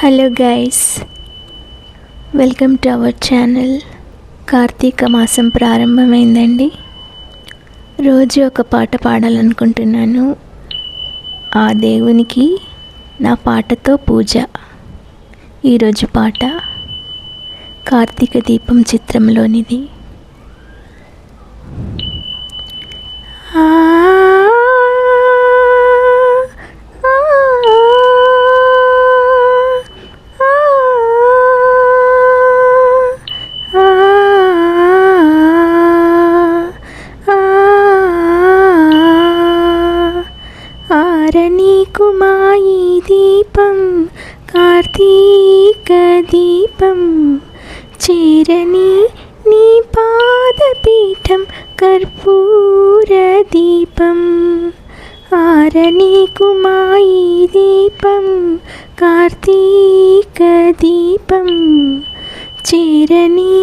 Hello guys, welcome to our channel. Kartika మాసం ప్రారంభమైందండి. రోజు ఒక పాట పాడాలనుకుంటున్నాను. ఆ దేవునికి నా పాటతో పూజ. ఈరోజు పాట కార్తీక దీపం చిత్రంలోనిది. ఆరనీకు మాయి దీపం కార్తీక దీపం, చేరని నీ పాదపీఠం కర్పూర దీపం. ఆరనీకు మాయి దీపం కార్తీక దీపం, చేరని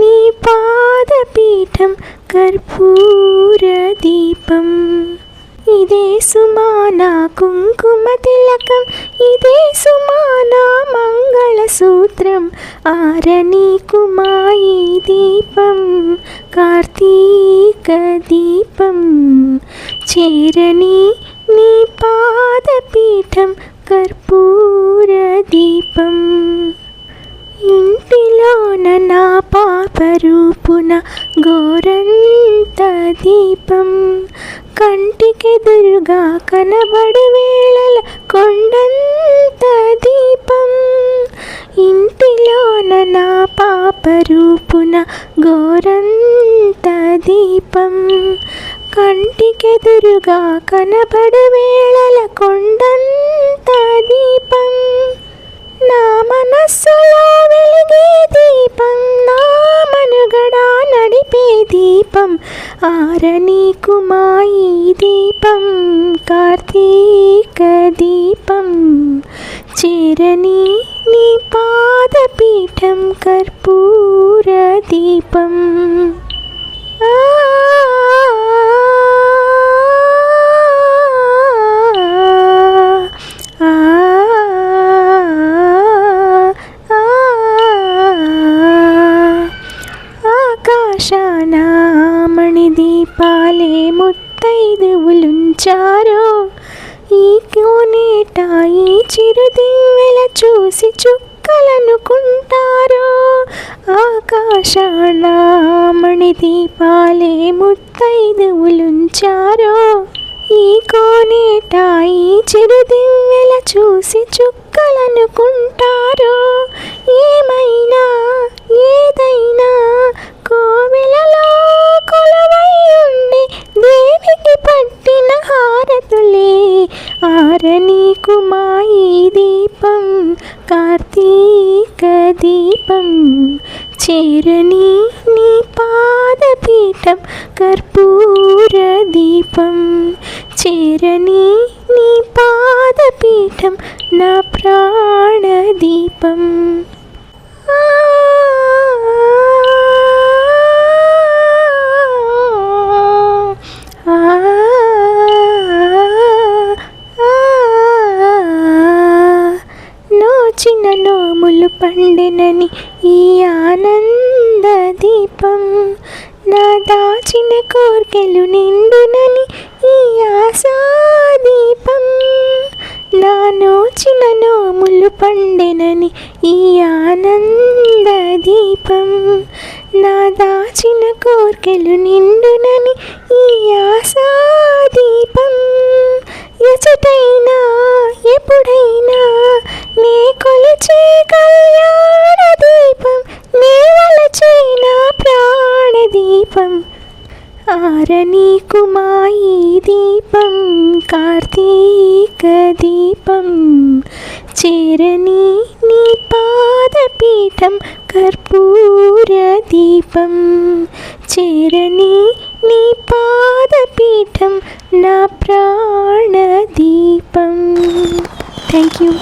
నీ పాదపీఠం కర్పూర దీపం. ఇదే సుమానా కుంకుమ తిలకం, ఇదే సుమానా మంగళసూత్రం. ఆరనీకు మాయి దీపం కార్తీక దీపం, చేరని నీ పాదపీఠం కర్పూర దీపం. ఇంటిలోన నా పాపరూపున గోరంత దీపం, కంటికెదురుగా కనబడు వేళల కొండంత దీపం. ఇంటిలోన నా పాపరూపున గోరంత దీపం, కంటికెదురుగా కనబడు వేళల కొండంత దీపం. నా మనస్సులో వెలిగే దీపం, నా మనుగడ నడిపే దీపం. ఆరనీకు మాయి దీపం కార్తీక దీపం, చేరని నీ పాదపీఠం కర్పూర దీపం. ఆకాశాన మణిదీపాలే ముత్తైదువులుంచారో, ఈ కోనేట ఈ చిరుదివ్వెల చూసి చుక్కలనుకుంటారో. ఆకాశాన మణిదీపాలే ముత్తైదువులుంచారో, ఈ కోనేట ఈ చిరుదివ్వెల చూసి చుక్కలనుకుంటారో. ఏమైనా ఏదైనా కోవెలలో కొలువై ఉండి దేవికి పట్టిన హారతులే. ఆరనీకు మాయి దీపం కార్తీక దీపం, చేరని నీ పాదపీఠం కర్పూర దీపం. చేరని నీ పాదపీఠం నా ప్రాణదీపం. నోచిన నోములు పండినని ఈ ఆనంద దీపం, నా దాచిన కోర్కెలు నిండునని ఈ ఆశా దీపం. నా నోచిన నోములు పండినని ఈ ఆనంద దీపం, నా దాచిన కోర్కెలు నిండునని ఈ ఆశా దీపం. ఎచటైనా ఎప్పుడైనా నే కొలిచే కళ్యాణ దీపం, నే వలచే నా ప్రాణదీపం. ఆరనీకు మాయి దీపం కార్తీక దీపం, చేరని నీ పాదపీఠం కర్పూర దీపం. చేరని నీ పాదపీఠం నా ప్రాణదీపం. Thank you.